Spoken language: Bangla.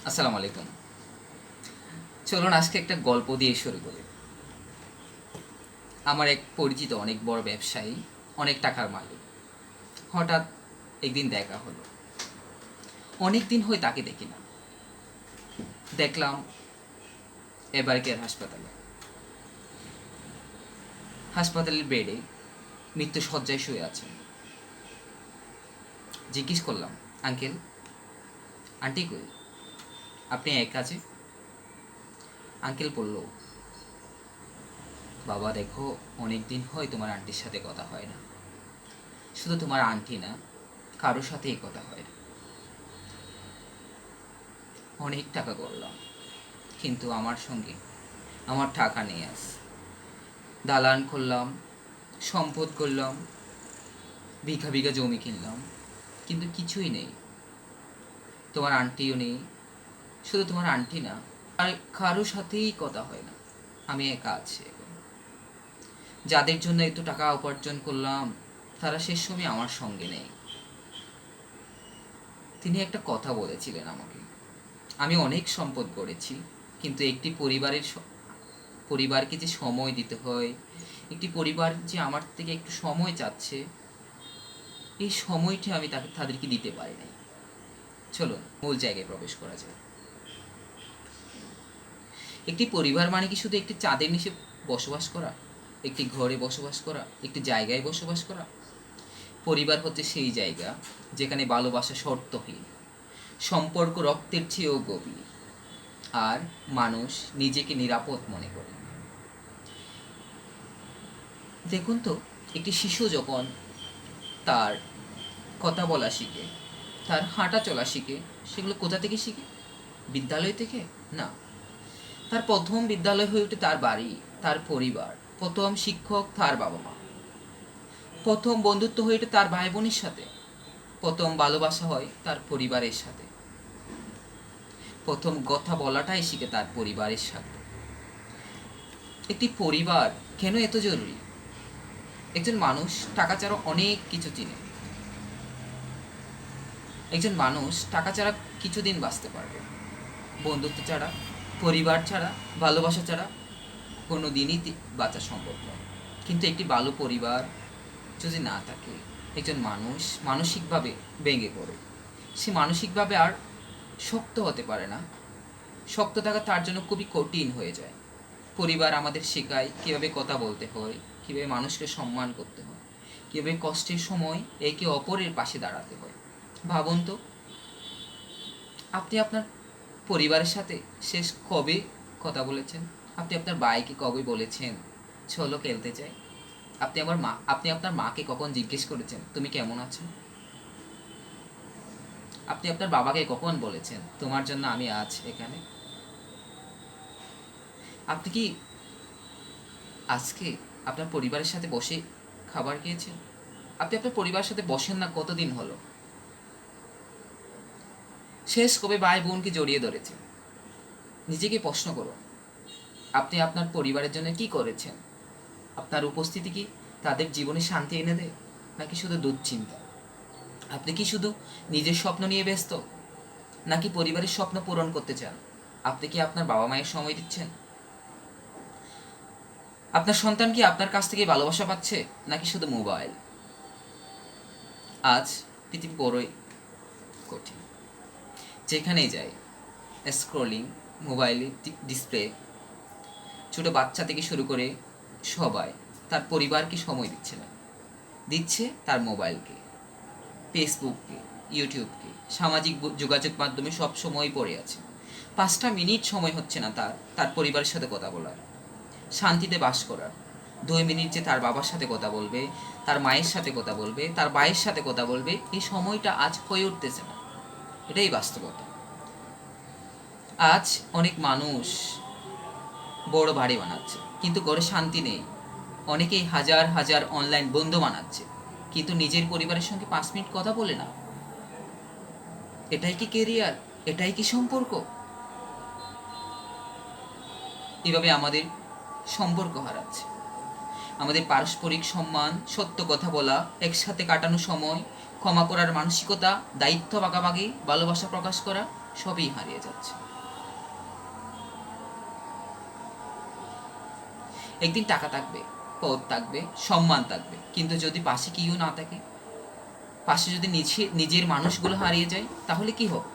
আসসালামু আলাইকুম। চলুন আজকে একটা গল্প দিয়ে শুরু করি। আমার এক পরিচিত অনেক বড় ব্যবসায়ী, অনেক টাকার মালিক। হঠাৎ একদিন দেখা হলো। অনেক দিন হয়ে তাকে দেখি না। দেখলাম এবারকের হাসপাতালে। হাসপাতালের বেডে মৃত্যু শয্যায় শুয়ে আছেন। জিজ্ঞেস করলাম, আঙ্কেল, আন্টি কই? আপনি এক কাছে? আঙ্কেল বলল, বাবা দেখো, অনেক দিন হয় তোমার আন্টির সাথে কথা হয় না। শুধু তোমার আন্টি না, কারোর সাথেই কথা হয় না। অনেক টাকা করলাম, কিন্তু আমার সঙ্গে আমার টাকা নেই। আজ দালান করলাম, সম্পদ করলাম, বিঘা বিঘা জমি কিনলাম, কিন্তু কিছুই নেই। তোমার আন্টিও নেই। শুধু তোমার আন্টি না, আর কারোর সাথেই কথা হয় না। আমি একা আছি এখন। যাদের জন্য এত টাকা উপার্জন করলাম, তারা শেষ সময় আমার সঙ্গে নেই। তিনি একটা কথা বলেছিলেন আমাকে, আমি অনেক সম্পদ গড়েছি, কিন্তু একটি পরিবারকে যে সময় দিতে হয়, একটি পরিবার যে আমার থেকে একটু সময় চাচ্ছে, এই সময়টি আমি তাদেরকে দিতে পারি নাই। চলুন মূল জায়গায় প্রবেশ করা যায়। একটি পরিবার মানে কি শুধু একটি চাঁদের নিচে বসবাস করা, একটি ঘরে বসবাস করা, একটি জায়গায় বসবাস করা? পরিবার হচ্ছে সেই জায়গা যেখানে ভালোবাসা শর্তহীন, সম্পর্ক রক্তের চেয়েও গভীর, আর মানুষ নিজেকে নিরাপদ মনে করে। দেখুন তো, একটি শিশু যখন তার কথা বলা শিখে, তার হাঁটা চলা শিখে, সেগুলো কোথা থেকে শিখে? বিদ্যালয় থেকে? না। তার প্রথম বিদ্যালয় হয়ে ওঠে তার বাড়ি, তার পরিবার। প্রথম শিক্ষক তার বাবা মা। প্রথম বন্ধুত্ব হয়ে ওঠে তার ভাই বোনের সাথে। প্রথম ভালোবাসা হয় তার পরিবারের সাথে। প্রথম কথা বলাটাই শিখে তার পরিবারের সাথে। একটি পরিবার কেন এত জরুরি? একজন মানুষ টাকা ছাড়া অনেক কিছু চিনে। একজন মানুষ টাকা ছাড়া কিছুদিন বাঁচতে পারবে, বন্ধুত্ব ছাড়া, পরিবার ছাড়া, ভালোবাসা ছাড়া কোনো দিনই বাঁচা সম্ভব নয়। কিন্তু একটি ভালো পরিবার যদি না থাকে, একজন মানুষ মানসিকভাবে ভেঙে পড়ে। সে মানসিকভাবে আর শক্ত হতে পারে না। শক্ত থাকা তার জন্য খুবই কঠিন হয়ে যায়। পরিবার আমাদের শেখায় কীভাবে কথা বলতে হয়, কীভাবে মানুষকে সম্মান করতে হয়, কীভাবে কষ্টের সময় একে অপরের পাশে দাঁড়াতে হয়। ভাবুন তো, আপনি আপনার পরিবারের সাথে শেষ কবে কথা বলেছেন? আপনি আপনার ভাইকে কবে বলেছেন চলো খেলতে চাই? আপনি আপনার মাকে কখন জিজ্ঞেস করেছেন তুমি কেমন আছো? আপনি আপনার বাবাকে কখন বলেছেন তোমার জন্য আমি আজ এখানে? আপনি কি আজকে আপনার পরিবারের সাথে বসে খাবার খেয়েছেন? আপনি আপনার পরিবারের সাথে বসেন না কতদিন হলো? শেষ কবে ভাই বোনকে জড়িয়ে ধরেছেন? নিজেকে প্রশ্ন করুন, আপনি আপনার পরিবারের জন্য কি করেছেন? আপনার উপস্থিতি কি তাদের জীবনে শান্তি এনে দেয়, নাকি শুধু দুশ্চিন্তা? আপনি কি শুধু নিজের স্বপ্ন নিয়ে ব্যস্ত, নাকি পরিবারের স্বপ্ন পূরণ করতে চান? আপনি কি আপনার বাবা মায়ের সময় দিচ্ছেন? আপনার সন্তান কি আপনার কাছ থেকে ভালোবাসা পাচ্ছে, নাকি শুধু মোবাইল? আজ পৃথিবী বড়ই কঠিন। যেখানেই যাই, স্ক্রলিং, মোবাইলে ডিসপ্লে। ছোটো বাচ্চা থেকে শুরু করে সবাই তার পরিবারকে সময় দিচ্ছে না, দিচ্ছে তার মোবাইলকে, ফেসবুককে, ইউটিউবকে, সামাজিক যোগাযোগ মাধ্যমে সব সময় পড়ে আছে। 5টা মিনিট সময় হচ্ছে না তার তার পরিবারের সাথে কথা বলার, শান্তিতে বাস করার। 2 মিনিট যে তার বাবার সাথে কথা বলবে, তার মায়ের সাথে কথা বলবে, তার ভাইয়ের সাথে কথা বলবে, এই সময়টা আজ হয়ে উঠতেছে না। এটাই বাস্তবতা। আজ অনেক মানুষ বড় বাড়ি বানাচ্ছে, কিন্তু ঘরে শান্তি নেই। অনেকেই হাজার হাজার অনলাইন বন্ধু বানাচ্ছে, কিন্তু নিজের পরিবারের সঙ্গে 5 মিনিট কথা বলে না। এটাই কি কেরিয়ার? এটাই কি সম্পর্ক? এভাবে আমাদের সম্পর্ক হারাচ্ছে। আমাদের পারস্পরিক সম্মান, সত্য কথা বলা, একসাথে কাটানো সময়, ক্ষমা করার মানসিকতা, দায়িত্ব ভাগাভাগি, ভালোবাসা প্রকাশ করা, সবই হারিয়ে যাচ্ছে। একদিন টাকা থাকবে, পদ থাকবে, সম্মান থাকবে, কিন্তু যদি পাশে কেউ না থাকে, পাশে যদি নিজের মানুষগুলো হারিয়ে যায়, তাহলে কি হবে?